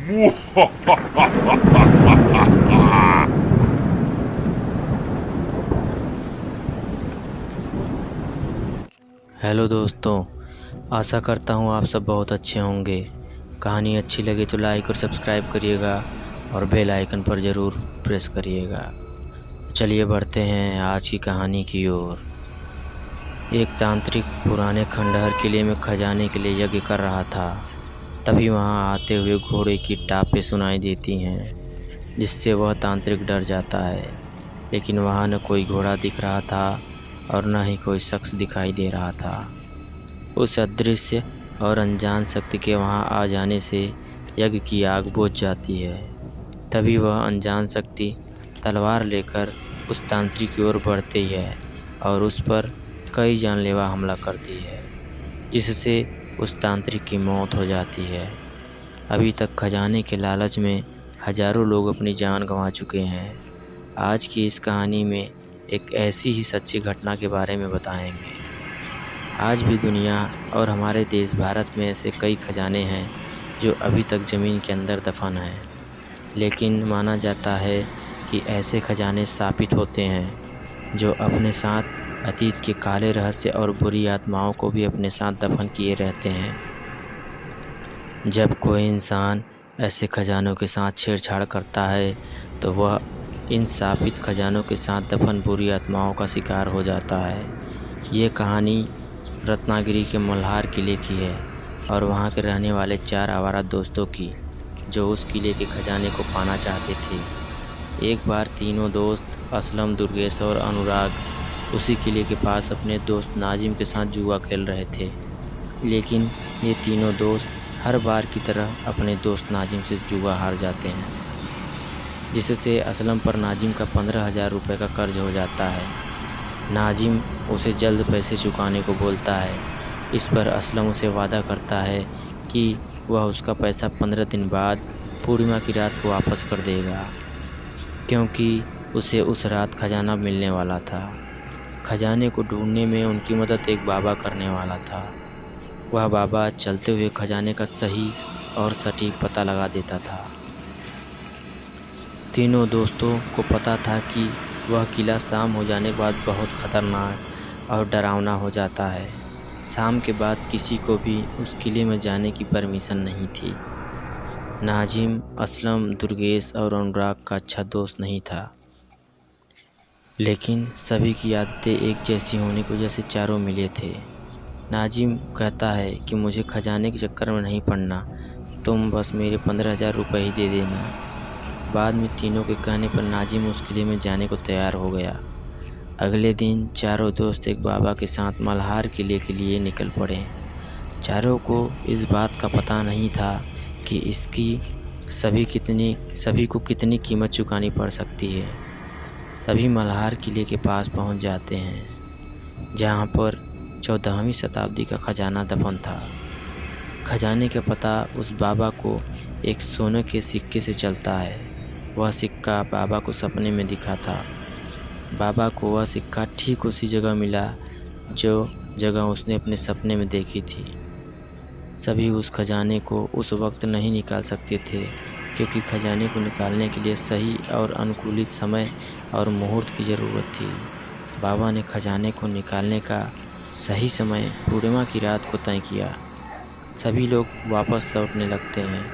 Hello दोस्तों, आशा करता हूँ आप सब बहुत अच्छे होंगे। कहानी अच्छी लगे तो लाइक और सब्सक्राइब करिएगा और बेल आइकन पर ज़रूर प्रेस करिएगा। चलिए बढ़ते हैं आज की कहानी की ओर। एक तांत्रिक पुराने खंडहर किले में खजाने के लिए यज्ञ कर रहा था। तभी वहाँ आते हुए घोड़े की टापें सुनाई देती हैं, जिससे वह तांत्रिक डर जाता है। लेकिन वहाँ न कोई घोड़ा दिख रहा था और न ही कोई शख्स दिखाई दे रहा था। उस अदृश्य और अनजान शक्ति के वहाँ आ जाने से यज्ञ की आग बुझ जाती है। तभी वह अनजान शक्ति तलवार लेकर उस तांत्रिक की ओर बढ़ती है और उस पर कई जानलेवा हमला करती है, जिससे उस तांत्रिक की मौत हो जाती है। अभी तक खजाने के लालच में हजारों लोग अपनी जान गंवा चुके हैं। आज की इस कहानी में एक ऐसी ही सच्ची घटना के बारे में बताएंगे। आज भी दुनिया और हमारे देश भारत में ऐसे कई खजाने हैं जो अभी तक ज़मीन के अंदर दफन हैं, लेकिन माना जाता है कि ऐसे खजाने स्थापित होते हैं जो अपने साथ अतीत के काले रहस्य और बुरी आत्माओं को भी अपने साथ दफन किए रहते हैं। जब कोई इंसान ऐसे खजानों के साथ छेड़छाड़ करता है तो वह इन स्थापित खजानों के साथ दफन बुरी आत्माओं का शिकार हो जाता है। ये कहानी रत्नागिरी के मल्हार किले की है और वहाँ के रहने वाले 4 आवारा दोस्तों की, जो उस किले के खजाने को पाना चाहते थे। एक बार तीनों दोस्त असलम, दुर्गेश और अनुराग उसी किले के पास अपने दोस्त नाजिम के साथ जुआ खेल रहे थे। लेकिन ये तीनों दोस्त हर बार की तरह अपने दोस्त नाजिम से जुआ हार जाते हैं, जिससे असलम पर नाजिम का 15,000 रुपये का कर्ज हो जाता है। नाजिम उसे जल्द पैसे चुकाने को बोलता है। इस पर असलम उसे वादा करता है कि वह उसका पैसा 15 दिन बाद पूर्णिमा की रात को वापस कर देगा, क्योंकि उसे उस रात खजाना मिलने वाला था। खजाने को ढूंढने में उनकी मदद एक बाबा करने वाला था। वह बाबा चलते हुए खजाने का सही और सटीक पता लगा देता था। तीनों दोस्तों को पता था कि वह किला शाम हो जाने के बाद बहुत ख़तरनाक और डरावना हो जाता है। शाम के बाद किसी को भी उस किले में जाने की परमिशन नहीं थी। नाजिम, असलम, दुर्गेश और अनुराग का अच्छा दोस्त नहीं था, लेकिन सभी की आदतें एक जैसी होने की वजह से चारों मिले थे। नाजिम कहता है कि मुझे खजाने के चक्कर में नहीं पड़ना, तुम बस मेरे 15,000 रुपये ही दे देना। बाद में तीनों के कहने पर नाजिम उस किले में जाने को तैयार हो गया। अगले दिन चारों दोस्त एक बाबा के साथ मल्हार किले के लिए निकल पड़े। चारों को इस बात का पता नहीं था कि इसकी सभी को कितनी कीमत चुकानी पड़ सकती है। सभी मल्हार किले के पास पहुंच जाते हैं, जहां पर 14वीं शताब्दी का खजाना दफन था। खजाने का पता उस बाबा को एक सोने के सिक्के से चलता है। वह सिक्का बाबा को सपने में दिखा था। बाबा को वह सिक्का ठीक उसी जगह मिला जो जगह उसने अपने सपने में देखी थी। सभी उस खजाने को उस वक्त नहीं निकाल सकते थे, क्योंकि खजाने को निकालने के लिए सही और अनुकूलित समय और मुहूर्त की ज़रूरत थी। बाबा ने खजाने को निकालने का सही समय पूर्णिमा की रात को तय किया। सभी लोग वापस लौटने लगते हैं।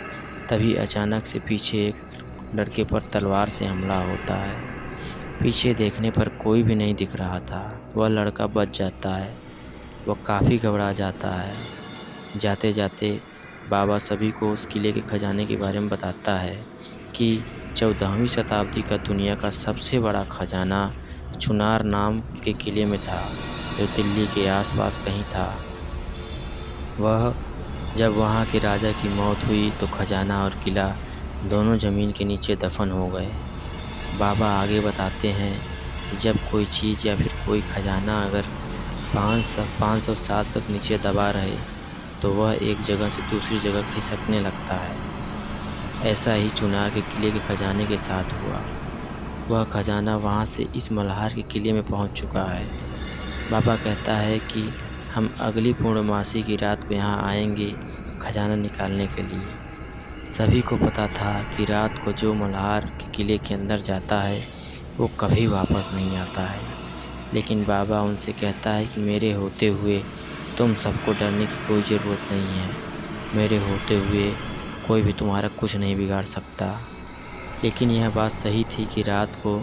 तभी अचानक से पीछे एक लड़के पर तलवार से हमला होता है। पीछे देखने पर कोई भी नहीं दिख रहा था। वह लड़का बच जाता है। वह काफ़ी घबरा जाता है। जाते जाते बाबा सभी को उस किले के खजाने के बारे में बताता है कि 14वीं शताब्दी का दुनिया का सबसे बड़ा खजाना चुनार नाम के किले में था, जो दिल्ली के आसपास कहीं था। जब वहाँ के राजा की मौत हुई तो खजाना और किला दोनों ज़मीन के नीचे दफन हो गए। बाबा आगे बताते हैं कि जब कोई चीज़ या फिर कोई खजाना अगर 500 साल तक नीचे दबा रहे तो वह एक जगह से दूसरी जगह खिसकने लगता है। ऐसा ही चुनार के किले के खजाने के साथ हुआ। वह खजाना वहाँ से इस मल्हार के किले में पहुँच चुका है। बाबा कहता है कि हम अगली पूर्णमासी की रात को यहाँ आएंगे खजाना निकालने के लिए। सभी को पता था कि रात को जो मल्हार के किले के अंदर जाता है वो कभी वापस नहीं आता है। लेकिन बाबा उनसे कहता है कि मेरे होते हुए तुम सबको डरने की कोई ज़रूरत नहीं है। मेरे होते हुए कोई भी तुम्हारा कुछ नहीं बिगाड़ सकता। लेकिन यह बात सही थी कि रात को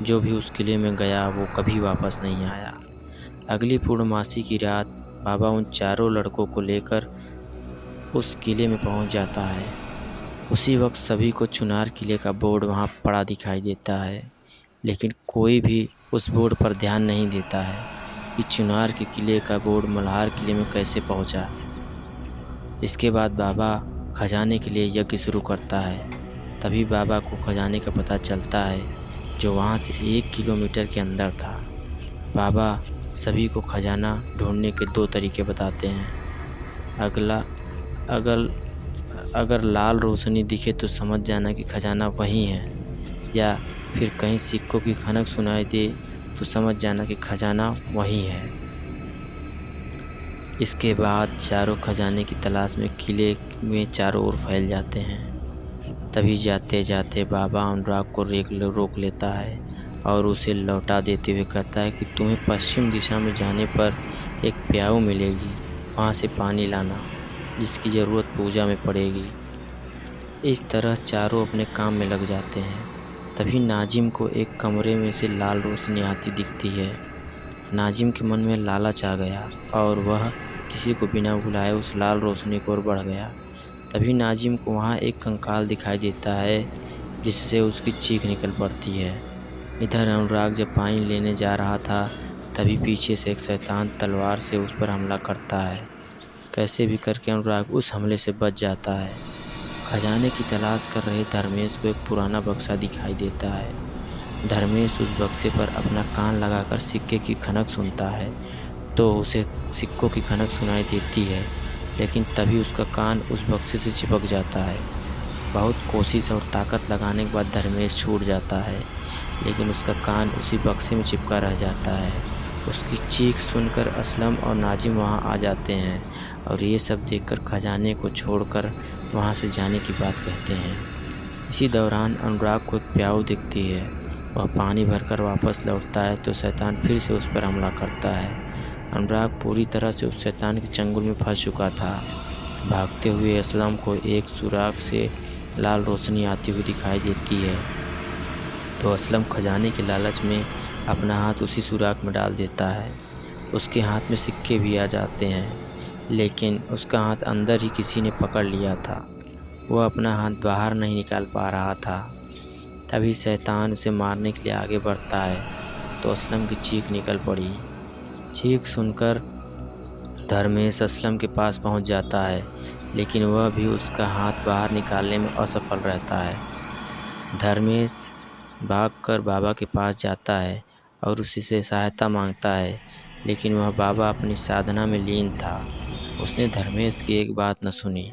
जो भी उस किले में गया वो कभी वापस नहीं आया। अगली पूर्णमासी की रात बाबा उन चारों लड़कों को लेकर उस किले में पहुंच जाता है। उसी वक्त सभी को चुनार किले का बोर्ड वहां पड़ा दिखाई देता है, लेकिन कोई भी उस बोर्ड पर ध्यान नहीं देता है कि चुनार के किले का बोर्ड मल्हार किले में कैसे पहुंचा। इसके बाद बाबा खजाने के लिए यज्ञ शुरू करता है। तभी बाबा को खजाने का पता चलता है जो वहाँ से 1 किलोमीटर के अंदर था। बाबा सभी को खजाना ढूंढने के 2 तरीके बताते हैं। अगर लाल रोशनी दिखे तो समझ जाना कि खजाना वहीं है, या फिर कहीं सिक्कों की खनक सुनाई दे तो समझ जाना कि खजाना वहीं है। इसके बाद चारों खजाने की तलाश में किले में चारों ओर फैल जाते हैं। तभी जाते जाते बाबा अनुराग को रोक लेता है और उसे लौटा देते हुए कहता है कि तुम्हें पश्चिम दिशा में जाने पर एक प्याऊ मिलेगी, वहाँ से पानी लाना, जिसकी ज़रूरत पूजा में पड़ेगी। इस तरह चारों अपने काम में लग जाते हैं। तभी नाजिम को एक कमरे में से लाल रोशनी आती दिखती है। नाजिम के मन में लालच आ गया और वह किसी को बिना बुलाए उस लाल रोशनी की ओर बढ़ गया। तभी नाजिम को वहाँ एक कंकाल दिखाई देता है, जिससे उसकी चीख निकल पड़ती है। इधर अनुराग जब पानी लेने जा रहा था तभी पीछे से एक शैतान तलवार से उस पर हमला करता है। कैसे भी करके अनुराग उस हमले से बच जाता है। खजाने की तलाश कर रहे धर्मेश को एक पुराना बक्सा दिखाई देता है। धर्मेश उस बक्से पर अपना कान लगाकर सिक्के की खनक सुनता है तो उसे सिक्कों की खनक सुनाई देती है, लेकिन तभी उसका कान उस बक्से से चिपक जाता है। बहुत कोशिश और ताकत लगाने के बाद धर्मेश छूट जाता है, लेकिन उसका कान उसी बक्से में चिपका रह जाता है। उसकी चीख सुनकर असलम और नाजिम वहां आ जाते हैं और ये सब देखकर खजाने को छोड़कर वहां से जाने की बात कहते हैं। इसी दौरान अनुराग को एक प्याऊ दिखती है। वह पानी भरकर वापस लौटता है तो शैतान फिर से उस पर हमला करता है। अनुराग पूरी तरह से उस शैतान के चंगुल में फंस चुका था। भागते हुए असलम को एक सुराख से लाल रोशनी आती हुई दिखाई देती है तो असलम खजाने के लालच में अपना हाथ उसी सुराख में डाल देता है। उसके हाथ में सिक्के भी आ जाते हैं, लेकिन उसका हाथ अंदर ही किसी ने पकड़ लिया था। वह अपना हाथ बाहर नहीं निकाल पा रहा था। तभी शैतान उसे मारने के लिए आगे बढ़ता है तो असलम की चीख निकल पड़ी। चीख सुनकर धर्मेश असलम के पास पहुंच जाता है, लेकिन वह भी उसका हाथ बाहर निकालने में असफल रहता है। धर्मेश भागकर बाबा के पास जाता है और उसी से सहायता मांगता है, लेकिन वह बाबा अपनी साधना में लीन था। उसने धर्मेश की एक बात न सुनी।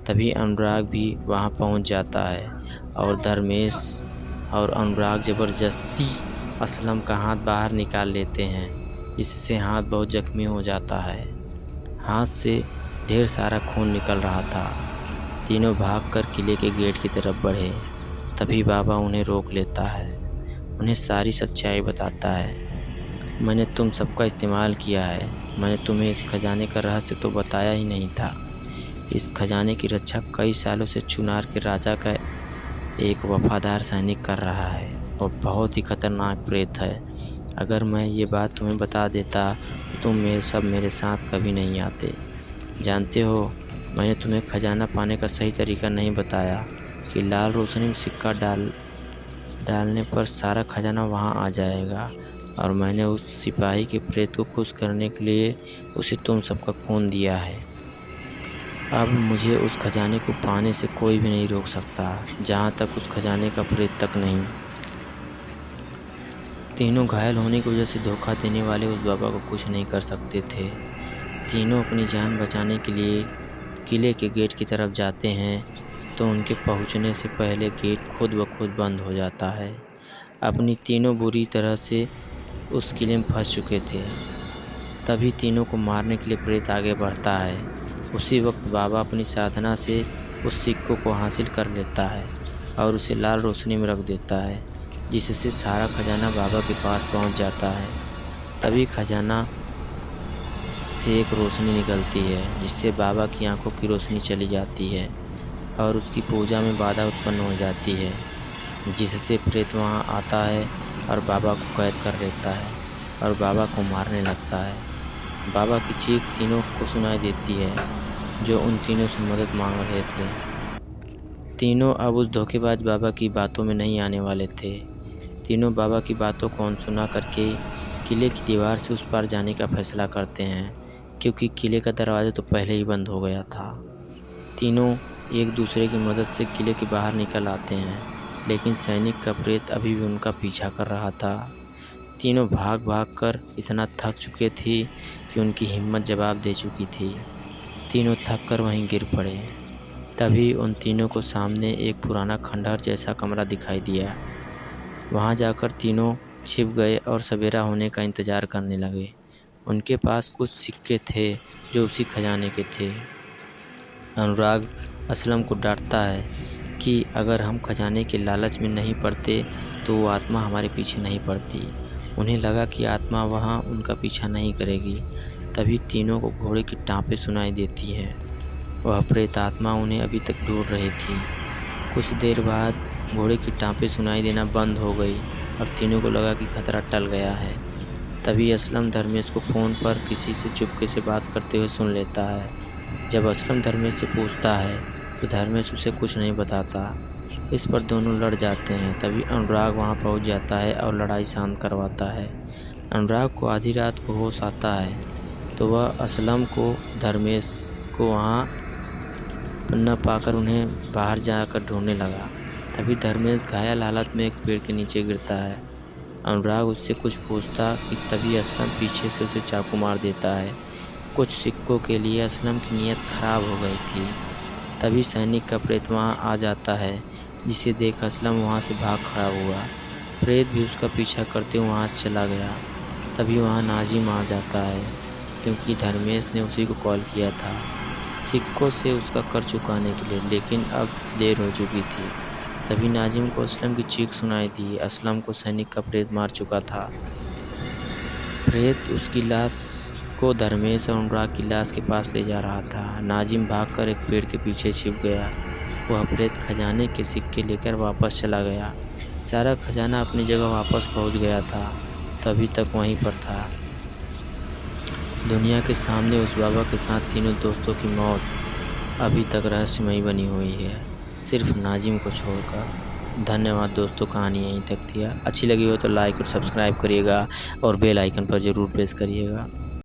तभी अनुराग भी वहां पहुंच जाता है और धर्मेश और अनुराग ज़बरदस्ती असलम का हाथ बाहर निकाल लेते हैं, जिससे हाथ बहुत जख्मी हो जाता है। हाथ से ढेर सारा खून निकल रहा था। तीनों भागकर किले के गेट की तरफ बढ़े। तभी बाबा उन्हें रोक लेता है, उन्हें सारी सच्चाई बताता है। मैंने तुम सबका इस्तेमाल किया है। मैंने तुम्हें इस खजाने का रहस्य तो बताया ही नहीं था। इस खजाने की रक्षा कई सालों से चुनार के राजा का एक वफादार सैनिक कर रहा है और बहुत ही खतरनाक प्रेत है। अगर मैं ये बात तुम्हें बता देता तो तुम मेरे साथ कभी नहीं आते। जानते हो, मैंने तुम्हें खजाना पाने का सही तरीका नहीं बताया कि लाल रोशनी में सिक्का डालने पर सारा खजाना वहाँ आ जाएगा, और मैंने उस सिपाही के प्रेत को खुश करने के लिए उसे तुम सबका खून दिया है। अब मुझे उस खजाने को पाने से कोई भी नहीं रोक सकता, जहाँ तक उस खजाने का प्रेत तक नहीं। तीनों घायल होने की वजह से धोखा देने वाले उस बाबा को कुछ नहीं कर सकते थे। तीनों अपनी जान बचाने के लिए किले के गेट की तरफ जाते हैं तो उनके पहुंचने से पहले गेट खुद ब खुद बंद हो जाता है। अपनी तीनों बुरी तरह से उस किले में फंस चुके थे। तभी तीनों को मारने के लिए प्रेत आगे बढ़ता है। उसी वक्त बाबा अपनी साधना से उस सिक्कों को हासिल कर लेता है और उसे लाल रोशनी में रख देता है, जिससे सारा खजाना बाबा के पास पहुंच जाता है। तभी खजाना से एक रोशनी निकलती है, जिससे बाबा की आंखों की रोशनी चली जाती है और उसकी पूजा में बाधा उत्पन्न हो जाती है, जिससे प्रेत वहां आता है और बाबा को कैद कर लेता है और बाबा को मारने लगता है। बाबा की चीख तीनों को सुनाई देती है, जो उन तीनों से मदद मांग रहे थे। तीनों अब उस धोखेबाज बाबा की बातों में नहीं आने वाले थे। तीनों बाबा की बातों को अनसुना करके किले की दीवार से उस पार जाने का फैसला करते हैं, क्योंकि किले का दरवाज़ा तो पहले ही बंद हो गया था। तीनों एक दूसरे की मदद से किले के बाहर निकल आते हैं, लेकिन सैनिक का प्रेत अभी भी उनका पीछा कर रहा था। तीनों भाग भाग कर इतना थक चुके थे कि उनकी हिम्मत जवाब दे चुकी थी। तीनों थक कर वहीं गिर पड़े। तभी उन तीनों को सामने एक पुराना खंडहर जैसा कमरा दिखाई दिया। वहां जाकर तीनों छिप गए और सवेरा होने का इंतज़ार करने लगे। उनके पास कुछ सिक्के थे जो उसी खजाने के थे। अनुराग असलम को डांटता है कि अगर हम खजाने के लालच में नहीं पड़ते तो वो आत्मा हमारे पीछे नहीं पड़ती। उन्हें लगा कि आत्मा वहाँ उनका पीछा नहीं करेगी। तभी तीनों को घोड़े की टाँपें सुनाई देती हैं। वह प्रेत आत्मा उन्हें अभी तक ढूंढ रही थी। कुछ देर बाद घोड़े की टाँपें सुनाई देना बंद हो गई और तीनों को लगा कि खतरा टल गया है। तभी असलम धर्मेश को फ़ोन पर किसी से चुपके से बात करते हुए सुन लेता है। जब असलम धर्मेश से पूछता है तो धर्मेश उसे कुछ नहीं बताता। इस पर दोनों लड़ जाते हैं। तभी अनुराग वहां पहुंच जाता है और लड़ाई शांत करवाता है। अनुराग को आधी रात को होश आता है तो वह असलम को धर्मेश को वहां न पाकर उन्हें बाहर जाकर ढूंढने लगा। तभी धर्मेश घायल हालत में एक पेड़ के नीचे गिरता है। अनुराग उससे कुछ पूछता कि तभी असलम पीछे से उसे चाकू मार देता है। कुछ सिक्कों के लिए असलम की नीयत खराब हो गई थी। तभी सैनिक का प्रेत वहां आ जाता है, जिसे देख असलम वहां से भाग खड़ा हुआ। प्रेत भी उसका पीछा करते हुए वहां से चला गया। तभी वहां नाजिम आ जाता है, क्योंकि धर्मेश ने उसी को कॉल किया था सिक्कों से उसका कर चुकाने के लिए, लेकिन अब देर हो चुकी थी। तभी नाजिम को असलम की चीख सुनाई दी। असलम को सैनिक का प्रेत मार चुका था। प्रेत उसकी लाश को धर्मेश और अनुराग की लाश के पास ले जा रहा था। नाजिम भागकर एक पेड़ के पीछे छिप गया। वह प्रेत खजाने के सिक्के लेकर वापस चला गया। सारा खजाना अपनी जगह वापस पहुंच गया था, तभी तक वहीं पर था। दुनिया के सामने उस बाबा के साथ तीनों दोस्तों की मौत अभी तक रहस्यमयी बनी हुई है, सिर्फ नाजिम को छोड़कर। धन्यवाद दोस्तों, कहानी यहीं तक थी। अच्छी लगी हो तो लाइक और सब्सक्राइब करिएगा और बेल आइकन पर ज़रूर प्रेस करिएगा।